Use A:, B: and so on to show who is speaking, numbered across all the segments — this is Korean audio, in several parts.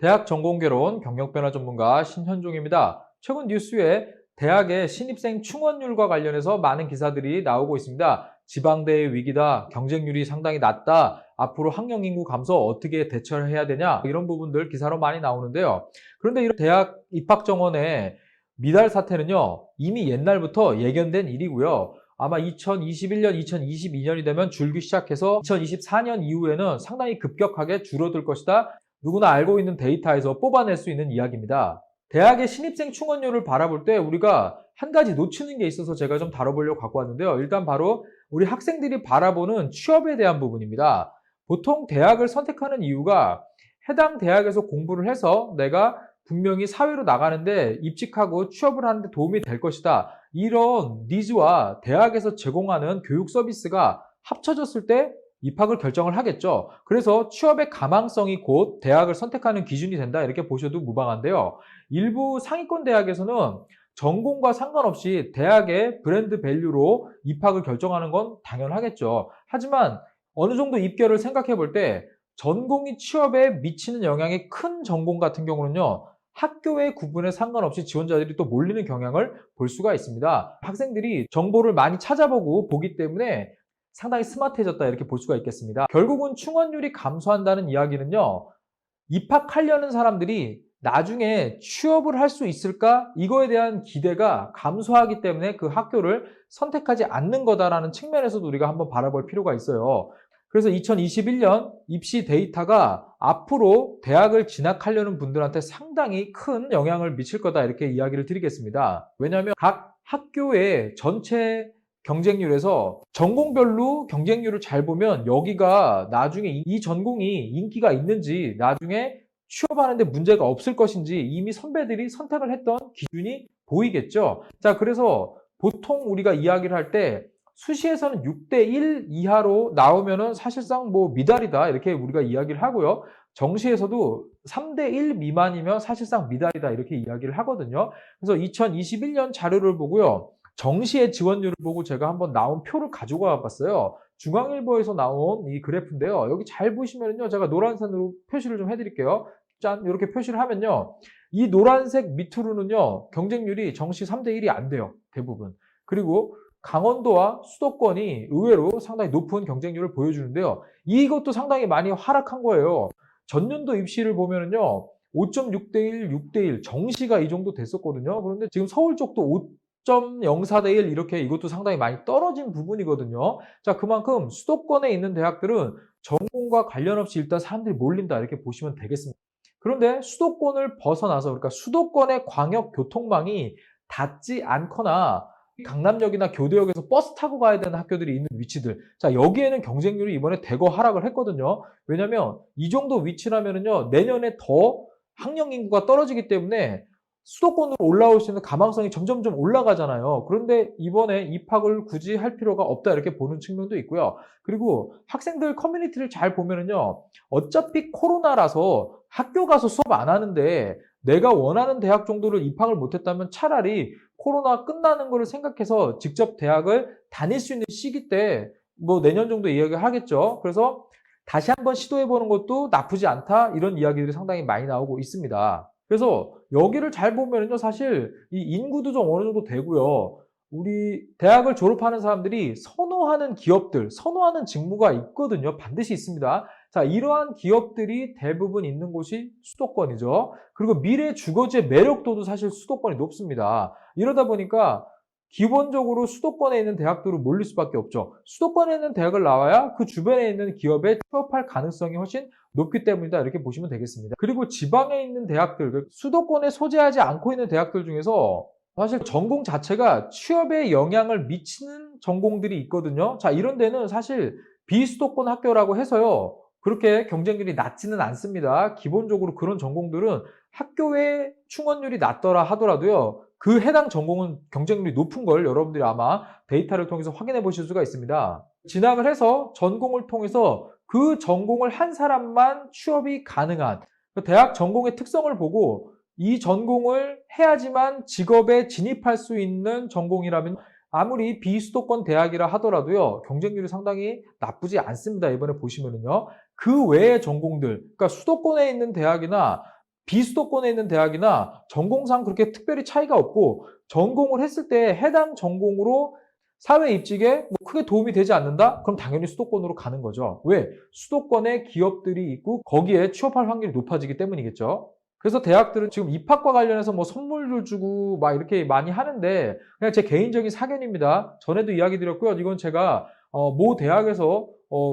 A: 대학 전공개론 경력변화 전문가 신현종입니다. 최근 뉴스에 대학의 신입생 충원율과 관련해서 많은 기사들이 나오고 있습니다. 지방대의 위기다, 경쟁률이 상당히 낮다, 앞으로 학령 인구 감소 어떻게 대처를 해야 되냐, 이런 부분들 기사로 많이 나오는데요. 그런데 이런 대학 입학 정원의 미달 사태는요, 이미 옛날부터 예견된 일이고요. 아마 2021년, 2022년이 되면 줄기 시작해서 2024년 이후에는 상당히 급격하게 줄어들 것이다. 누구나 알고 있는 데이터에서 뽑아낼 수 있는 이야기입니다. 대학의 신입생 충원율을 바라볼 때 우리가 한 가지 놓치는 게 있어서 제가 좀 다뤄보려고 갖고 왔는데요. 일단 바로 우리 학생들이 바라보는 취업에 대한 부분입니다. 보통 대학을 선택하는 이유가 해당 대학에서 공부를 해서 내가 분명히 사회로 나가는데 입직하고 취업을 하는데 도움이 될 것이다. 이런 니즈와 대학에서 제공하는 교육 서비스가 합쳐졌을 때 입학을 결정을 하겠죠. 그래서 취업의 가망성이 곧 대학을 선택하는 기준이 된다, 이렇게 보셔도 무방한데요. 일부 상위권 대학에서는 전공과 상관없이 대학의 브랜드 밸류로 입학을 결정하는 건 당연하겠죠. 하지만 어느 정도 입결을 생각해 볼 때 전공이 취업에 미치는 영향이 큰 전공 같은 경우는요, 학교의 구분에 상관없이 지원자들이 또 몰리는 경향을 볼 수가 있습니다. 학생들이 정보를 많이 찾아보고 보기 때문에 상당히 스마트해졌다, 이렇게 볼 수가 있겠습니다. 결국은 충원율이 감소한다는 이야기는요, 입학하려는 사람들이 나중에 취업을 할 수 있을까? 이거에 대한 기대가 감소하기 때문에 그 학교를 선택하지 않는 거다라는 측면에서도 우리가 한번 바라볼 필요가 있어요. 그래서 2021년 입시 데이터가 앞으로 대학을 진학하려는 분들한테 상당히 큰 영향을 미칠 거다, 이렇게 이야기를 드리겠습니다. 왜냐하면 각 학교의 전체 경쟁률에서 전공별로 경쟁률을 잘 보면 여기가 나중에 이 전공이 인기가 있는지, 나중에 취업하는데 문제가 없을 것인지 이미 선배들이 선택을 했던 기준이 보이겠죠. 자, 그래서 보통 우리가 이야기를 할 때 수시에서는 6대1 이하로 나오면은 사실상 뭐 미달이다, 이렇게 우리가 이야기를 하고요. 정시에서도 3대1 미만이면 사실상 미달이다, 이렇게 이야기를 하거든요. 그래서 2021년 자료를 보고요, 정시의 지원율을 보고 제가 한번 나온 표를 가지고 와봤어요. 중앙일보에서 나온 이 그래프인데요. 여기 잘 보시면요, 제가 노란색으로 표시를 좀 해드릴게요. 짠, 이렇게 표시를 하면요, 이 노란색 밑으로는요, 경쟁률이 정시 3대1이 안 돼요, 대부분. 그리고 강원도와 수도권이 의외로 상당히 높은 경쟁률을 보여주는데요. 이것도 상당히 많이 하락한 거예요. 전년도 입시를 보면은요, 5.6대1, 6대1, 정시가 이 정도 됐었거든요. 그런데 지금 서울 쪽도 5.04대1, 이렇게 이것도 상당히 많이 떨어진 부분이거든요. 자, 그만큼 수도권에 있는 대학들은 전공과 관련 없이 일단 사람들이 몰린다, 이렇게 보시면 되겠습니다. 그런데 수도권을 벗어나서, 그러니까 수도권의 광역 교통망이 닿지 않거나 강남역이나 교대역에서 버스 타고 가야 되는 학교들이 있는 위치들. 자, 여기에는 경쟁률이 이번에 대거 하락을 했거든요. 왜냐면 이 정도 위치라면은요, 내년에 더 학령 인구가 떨어지기 때문에 수도권으로 올라올 수 있는 가망성이 점점점 올라가잖아요. 그런데 이번에 입학을 굳이 할 필요가 없다, 이렇게 보는 측면도 있고요. 그리고 학생들 커뮤니티를 잘 보면은요, 어차피 코로나라서 학교 가서 수업 안 하는데 내가 원하는 대학 정도를 입학을 못했다면 차라리 코로나 끝나는 거를 생각해서 직접 대학을 다닐 수 있는 시기 때 뭐 내년 정도 이야기를 하겠죠. 그래서 다시 한번 시도해보는 것도 나쁘지 않다, 이런 이야기들이 상당히 많이 나오고 있습니다. 그래서 여기를 잘 보면요, 사실 이 인구도 좀 어느 정도 되고요. 우리 대학을 졸업하는 사람들이 선호하는 기업들, 선호하는 직무가 있거든요. 반드시 있습니다. 자, 이러한 기업들이 대부분 있는 곳이 수도권이죠. 그리고 미래 주거지의 매력도도 사실 수도권이 높습니다. 이러다 보니까 기본적으로 수도권에 있는 대학들로 몰릴 수밖에 없죠. 수도권에 있는 대학을 나와야 그 주변에 있는 기업에 취업할 가능성이 훨씬 높기 때문이다, 이렇게 보시면 되겠습니다. 그리고 지방에 있는 대학들, 수도권에 소재하지 않고 있는 대학들 중에서 사실 전공 자체가 취업에 영향을 미치는 전공들이 있거든요. 자, 이런 데는 사실 비수도권 학교라고 해서요, 그렇게 경쟁률이 낮지는 않습니다. 기본적으로 그런 전공들은 학교의 충원율이 낮더라 하더라도요, 그 해당 전공은 경쟁률이 높은 걸 여러분들이 아마 데이터를 통해서 확인해 보실 수가 있습니다. 진학을 해서 전공을 통해서 그 전공을 한 사람만 취업이 가능한, 대학 전공의 특성을 보고 이 전공을 해야지만 직업에 진입할 수 있는 전공이라면 아무리 비수도권 대학이라 하더라도요, 경쟁률이 상당히 나쁘지 않습니다. 이번에 보시면은요. 그 외의 전공들, 그러니까 수도권에 있는 대학이나 비수도권에 있는 대학이나 전공상 그렇게 특별히 차이가 없고 전공을 했을 때 해당 전공으로 사회 입직에 뭐 크게 도움이 되지 않는다? 그럼 당연히 수도권으로 가는 거죠. 왜? 수도권에 기업들이 있고 거기에 취업할 확률이 높아지기 때문이겠죠. 그래서 대학들은 지금 입학과 관련해서 뭐 선물도 주고 막 이렇게 많이 하는데 그냥 제 개인적인 사견입니다. 전에도 이야기 드렸고요. 이건 제가 모 대학에서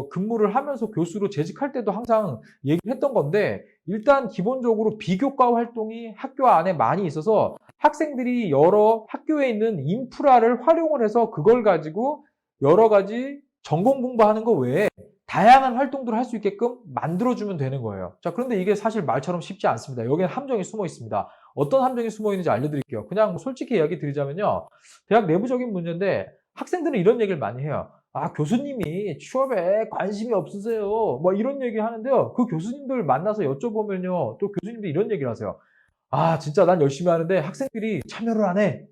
A: 근무를 하면서 교수로 재직할 때도 항상 얘기를 했던 건데 일단 기본적으로 비교과 활동이 학교 안에 많이 있어서 학생들이 여러 학교에 있는 인프라를 활용을 해서 그걸 가지고 여러 가지 전공 공부하는 거 외에 다양한 활동들을 할 수 있게끔 만들어주면 되는 거예요. 자, 그런데 이게 사실 말처럼 쉽지 않습니다. 여기에 함정이 숨어 있습니다. 어떤 함정이 숨어 있는지 알려드릴게요. 그냥 뭐 솔직히 이야기 드리자면요. 대학 내부적인 문제인데 학생들은 이런 얘기를 많이 해요. 아, 교수님이 취업에 관심이 없으세요. 뭐 이런 얘기 하는데요. 그 교수님들 만나서 여쭤보면요. 또 교수님들 이런 얘기를 하세요. 아, 진짜 난 열심히 하는데 학생들이 참여를 안 해.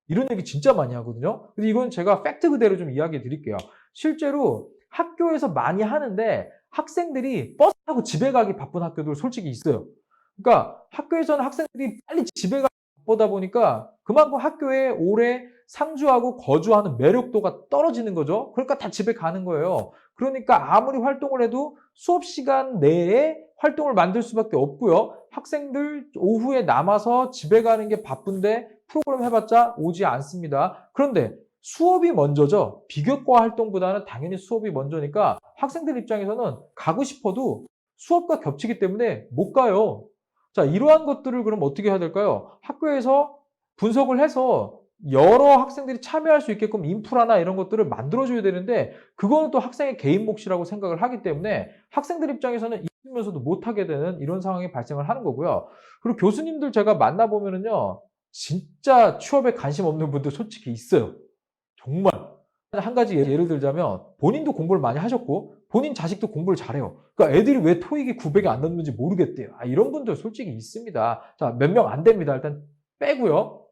A: 이런 얘기 진짜 많이 하거든요. 근데 이건 제가 팩트 그대로 좀 이야기해 드릴게요. 실제로 학교에서 많이 하는데 학생들이 버스 타고 집에 가기 바쁜 학교들 솔직히 있어요. 그러니까 학교에서는 학생들이 빨리 집에 가기 바쁘다 보니까 그만큼 학교에 오래 상주하고 거주하는 매력도가 떨어지는 거죠. 그러니까 다 집에 가는 거예요. 그러니까 아무리 활동을 해도 수업 시간 내에 활동을 만들 수밖에 없고요. 학생들 오후에 남아서 집에 가는 게 바쁜데 프로그램 해봤자 오지 않습니다. 그런데 수업이 먼저죠. 비교과 활동보다는 당연히 수업이 먼저니까 학생들 입장에서는 가고 싶어도 수업과 겹치기 때문에 못 가요. 자, 이러한 것들을 그럼 어떻게 해야 될까요? 학교에서 분석을 해서 여러 학생들이 참여할 수 있게끔 인프라나 이런 것들을 만들어줘야 되는데 그거는 또 학생의 개인 몫이라고 생각을 하기 때문에 학생들 입장에서는 있으면서도 못하게 되는 이런 상황이 발생을 하는 거고요. 그리고 교수님들 제가 만나보면은요. 진짜 취업에 관심 없는 분들 솔직히 있어요. 정말. 한 가지 예를 들자면 본인도 공부를 많이 하셨고 본인 자식도 공부를 잘해요. 그러니까 애들이 왜 토익이 900이 안 넘는지 모르겠대요. 아, 이런 분들 솔직히 있습니다. 자, 몇 명 안 됩니다. 일단 빼고요.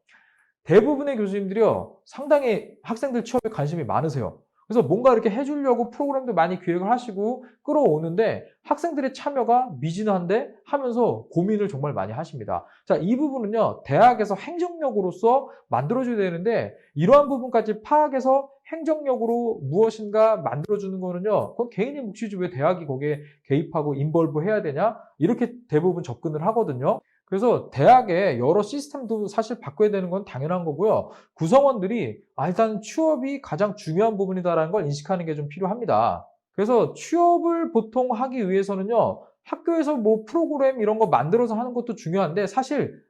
A: 대부분의 교수님들이요, 상당히 학생들 취업에 관심이 많으세요. 그래서 뭔가 이렇게 해주려고 프로그램도 많이 기획을 하시고 끌어오는데 학생들의 참여가 미진한데 하면서 고민을 정말 많이 하십니다. 자, 이 부분은요, 대학에서 행정력으로서 만들어줘야 되는데 이러한 부분까지 파악해서 행정력으로 무엇인가 만들어주는 거는요, 그건 개인의 몫이지 왜 대학이 거기에 개입하고 인벌브 해야 되냐? 이렇게 대부분 접근을 하거든요. 그래서 대학의 여러 시스템도 사실 바꿔야 되는 건 당연한 거고요. 구성원들이 일단 취업이 가장 중요한 부분이다라는 걸 인식하는 게 좀 필요합니다. 그래서 취업을 보통 하기 위해서는요. 학교에서 뭐 프로그램 이런 거 만들어서 하는 것도 중요한데 사실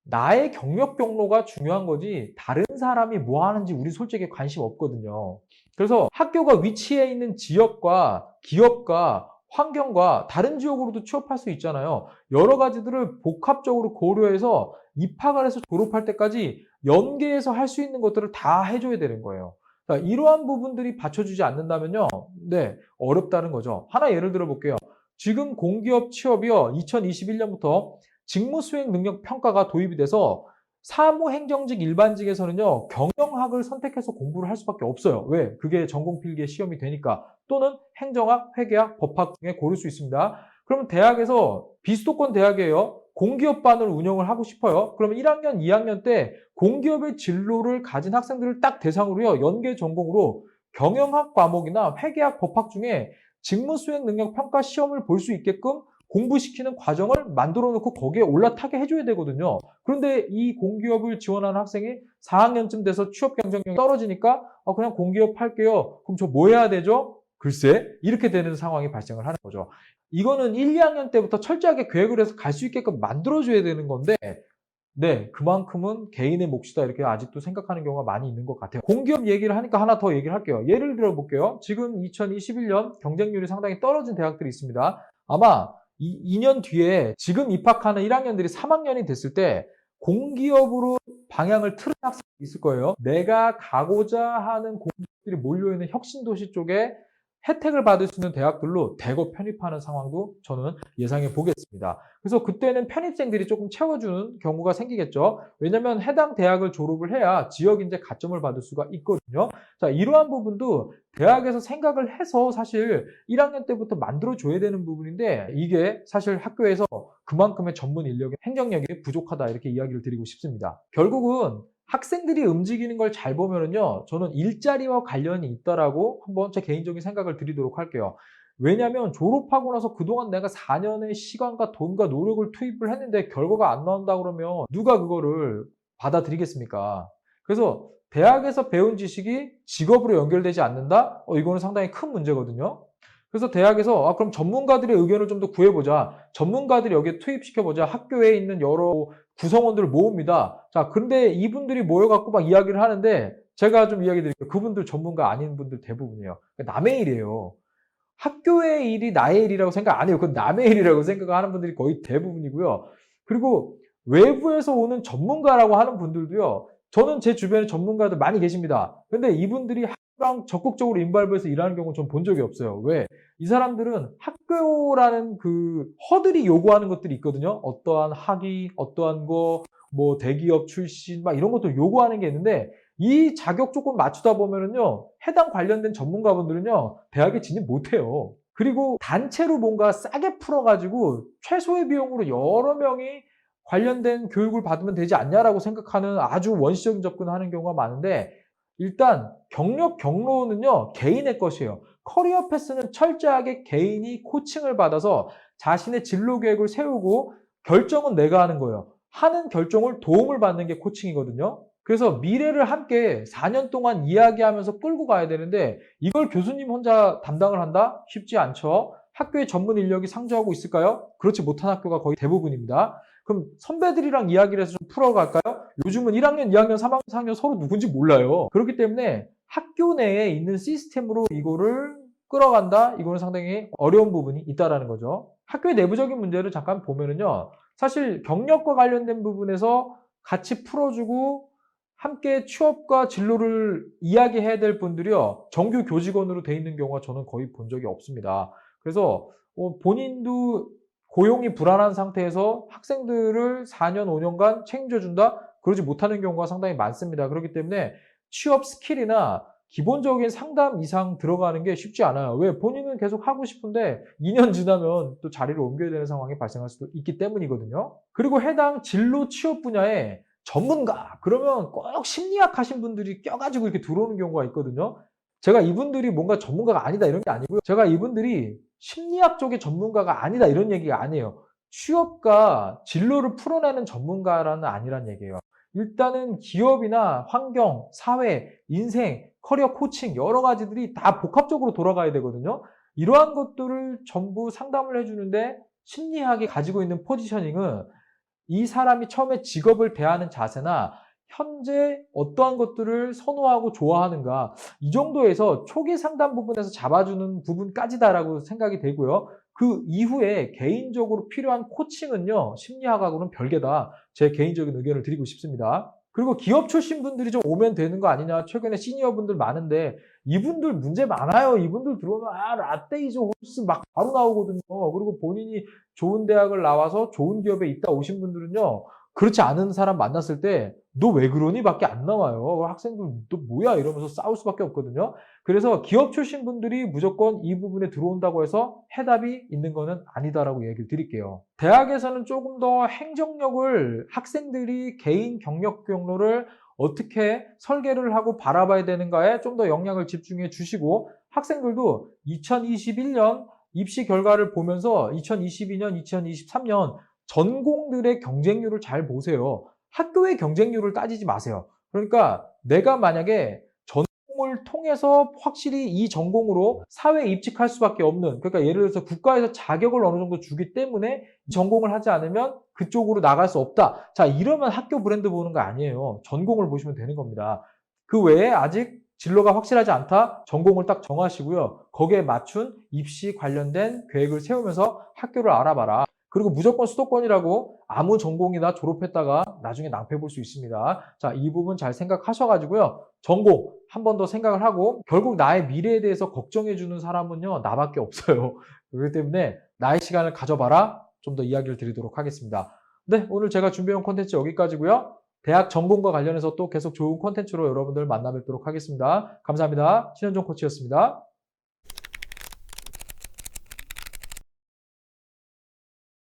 A: 나의 경력 경로가 중요한 거지 다른 사람이 뭐 하는지 우리 솔직히 관심 없거든요. 그래서 학교가 위치해 있는 지역과 기업과 환경과 다른 지역으로도 취업할 수 있잖아요. 여러 가지들을 복합적으로 고려해서 입학을 해서 졸업할 때까지 연계해서 할 수 있는 것들을 다 해줘야 되는 거예요. 자, 이러한 부분들이 받쳐주지 않는다면요. 네, 어렵다는 거죠. 하나 예를 들어 볼게요. 지금 공기업 취업이요. 2021년부터 직무 수행 능력 평가가 도입이 돼서 사무행정직 일반직에서는요. 경영학을 선택해서 공부를 할 수밖에 없어요. 왜? 그게 전공 필기의 시험이 되니까. 또는 행정학, 회계학, 법학 중에 고를 수 있습니다. 그러면 대학에서 비수도권 대학이에요. 공기업반을 운영을 하고 싶어요. 그러면 1학년, 2학년 때 공기업의 진로를 가진 학생들을 딱 대상으로요. 연계 전공으로 경영학 과목이나 회계학, 법학 중에 직무수행 능력 평가 시험을 볼 수 있게끔 공부시키는 과정을 만들어 놓고 거기에 올라타게 해줘야 되거든요. 그런데 이 공기업을 지원하는 학생이 4학년쯤 돼서 취업 경쟁력이 떨어지니까 그냥 공기업 할게요. 그럼 저 뭐 해야 되죠? 글쎄, 이렇게 되는 상황이 발생을 하는 거죠. 이거는 1, 2학년 때부터 철저하게 계획을 해서 갈 수 있게끔 만들어줘야 되는 건데, 네, 그만큼은 개인의 몫이다 이렇게 아직도 생각하는 경우가 많이 있는 것 같아요. 공기업 얘기를 하니까 하나 더 얘기를 할게요. 예를 들어 볼게요. 지금 2021년 경쟁률이 상당히 떨어진 대학들이 있습니다. 아마 2년 뒤에 지금 입학하는 1학년들이 3학년이 됐을 때 공기업으로 방향을 틀은 학생이 있을 거예요. 내가 가고자 하는 공기업들이 몰려있는 혁신도시 쪽에 혜택을 받을 수 있는 대학들로 대거 편입하는 상황도 저는 예상해 보겠습니다. 그래서 그때는 편입생들이 조금 채워주는 경우가 생기겠죠. 왜냐하면 해당 대학을 졸업을 해야 지역 인재 가점을 받을 수가 있거든요. 자, 이러한 부분도 대학에서 생각을 해서 사실 1학년 때부터 만들어줘야 되는 부분인데 이게 사실 학교에서 그만큼의 전문 인력의 행정력이 부족하다 이렇게 이야기를 드리고 싶습니다. 결국은 학생들이 움직이는 걸 잘 보면은요, 저는 일자리와 관련이 있다라고 한번 제 개인적인 생각을 드리도록 할게요. 왜냐하면 졸업하고 나서 그동안 내가 4년의 시간과 돈과 노력을 투입을 했는데 결과가 안 나온다 그러면 누가 그거를 받아들이겠습니까? 그래서 대학에서 배운 지식이 직업으로 연결되지 않는다? 이거는 상당히 큰 문제거든요. 그래서 대학에서 그럼 전문가들의 의견을 좀 더 구해보자. 전문가들이 여기에 투입시켜보자. 학교에 있는 여러 구성원들을 모읍니다. 자, 근데 이분들이 모여갖고 막 이야기를 하는데 제가 좀 이야기 드릴게요. 그분들 전문가 아닌 분들 대부분이에요. 남의 일이에요. 학교의 일이 나의 일이라고 생각 안 해요. 그건 남의 일이라고 생각하는 분들이 거의 대부분이고요. 그리고 외부에서 오는 전문가라고 하는 분들도요. 저는 제 주변에 전문가들 많이 계십니다. 근데 이분들이 학교랑 적극적으로 인발브해서 일하는 경우는 전 본 적이 없어요. 왜? 이 사람들은 학교라는 그 허들이 요구하는 것들이 있거든요. 어떠한 학위, 어떠한 거, 뭐 대기업 출신, 막 이런 것들 요구하는 게 있는데 이 자격 조건 맞추다 보면은요, 해당 관련된 전문가분들은요, 대학에 진입 못해요. 그리고 단체로 뭔가 싸게 풀어가지고 최소의 비용으로 여러 명이 관련된 교육을 받으면 되지 않냐라고 생각하는 아주 원시적인 접근을 하는 경우가 많은데 일단 경력 경로는요, 개인의 것이에요. 커리어 패스는 철저하게 개인이 코칭을 받아서 자신의 진로 계획을 세우고 결정은 내가 하는 거예요. 하는 결정을 도움을 받는 게 코칭이거든요. 그래서 미래를 함께 4년 동안 이야기하면서 끌고 가야 되는데 이걸 교수님 혼자 담당을 한다? 쉽지 않죠. 학교에 전문 인력이 상주하고 있을까요? 그렇지 못한 학교가 거의 대부분입니다. 그럼 선배들이랑 이야기를 해서 좀 풀어갈까요? 요즘은 1학년, 2학년, 3학년, 4학년 서로 누군지 몰라요. 그렇기 때문에 학교 내에 있는 시스템으로 이거를 끌어간다? 이거는 상당히 어려운 부분이 있다라는 거죠. 학교의 내부적인 문제를 잠깐 보면은요. 사실 경력과 관련된 부분에서 같이 풀어주고 함께 취업과 진로를 이야기해야 될 분들이요. 정규 교직원으로 돼 있는 경우가 저는 거의 본 적이 없습니다. 그래서 본인도 고용이 불안한 상태에서 학생들을 4년, 5년간 책임져준다? 그러지 못하는 경우가 상당히 많습니다. 그렇기 때문에 취업 스킬이나 기본적인 상담 이상 들어가는 게 쉽지 않아요. 왜? 본인은 계속 하고 싶은데 2년 지나면 또 자리를 옮겨야 되는 상황이 발생할 수도 있기 때문이거든요. 그리고 해당 진로 취업 분야에 전문가, 그러면 꼭 심리학 하신 분들이 껴가지고 이렇게 들어오는 경우가 있거든요. 제가 이분들이 뭔가 전문가가 아니다 이런 게 아니고요. 제가 이분들이 심리학 쪽의 전문가가 아니다 이런 얘기가 아니에요. 취업과 진로를 풀어내는 전문가라는 아니란 얘기예요. 일단은 기업이나 환경, 사회, 인생, 커리어 코칭 여러 가지들이 다 복합적으로 돌아가야 되거든요. 이러한 것들을 전부 상담을 해주는데 심리학이 가지고 있는 포지셔닝은 이 사람이 처음에 직업을 대하는 자세나 현재 어떠한 것들을 선호하고 좋아하는가 이 정도에서 초기 상담 부분에서 잡아주는 부분까지다라고 생각이 되고요. 그 이후에 개인적으로 필요한 코칭은요. 심리학하고는 별개다. 제 개인적인 의견을 드리고 싶습니다. 그리고 기업 출신 분들이 좀 오면 되는 거 아니냐. 최근에 시니어 분들 많은데 이분들 문제 많아요. 이분들 들어오면 라떼이즈 홀스 막 바로 나오거든요. 그리고 본인이 좋은 대학을 나와서 좋은 기업에 있다 오신 분들은요. 그렇지 않은 사람 만났을 때 너 왜 그러니? 밖에 안 나와요. 학생들 너 뭐야? 이러면서 싸울 수밖에 없거든요. 그래서 기업 출신 분들이 무조건 이 부분에 들어온다고 해서 해답이 있는 거는 아니다라고 얘기를 드릴게요. 대학에서는 조금 더 행정력을 학생들이 개인 경력 경로를 어떻게 설계를 하고 바라봐야 되는가에 좀 더 영향을 집중해 주시고 학생들도 2021년 입시 결과를 보면서 2022년, 2023년 전공들의 경쟁률을 잘 보세요. 학교의 경쟁률을 따지지 마세요. 그러니까 내가 만약에 전공을 통해서 확실히 이 전공으로 사회에 입직할 수밖에 없는, 그러니까 예를 들어서 국가에서 자격을 어느 정도 주기 때문에 전공을 하지 않으면 그쪽으로 나갈 수 없다. 자, 이러면 학교 브랜드 보는 거 아니에요. 전공을 보시면 되는 겁니다. 그 외에 아직 진로가 확실하지 않다? 전공을 딱 정하시고요. 거기에 맞춘 입시 관련된 계획을 세우면서 학교를 알아봐라. 그리고 무조건 수도권이라고 아무 전공이나 졸업했다가 나중에 낭패 볼 수 있습니다. 자, 이 부분 잘 생각하셔가지고요. 전공 한 번 더 생각을 하고 결국 나의 미래에 대해서 걱정해 주는 사람은요, 나밖에 없어요. 그렇기 때문에 나의 시간을 가져봐라. 좀 더 이야기를 드리도록 하겠습니다. 네, 오늘 제가 준비해온 콘텐츠 여기까지고요. 대학 전공과 관련해서 또 계속 좋은 콘텐츠로 여러분들 만나 뵙도록 하겠습니다. 감사합니다. 신현종 코치였습니다.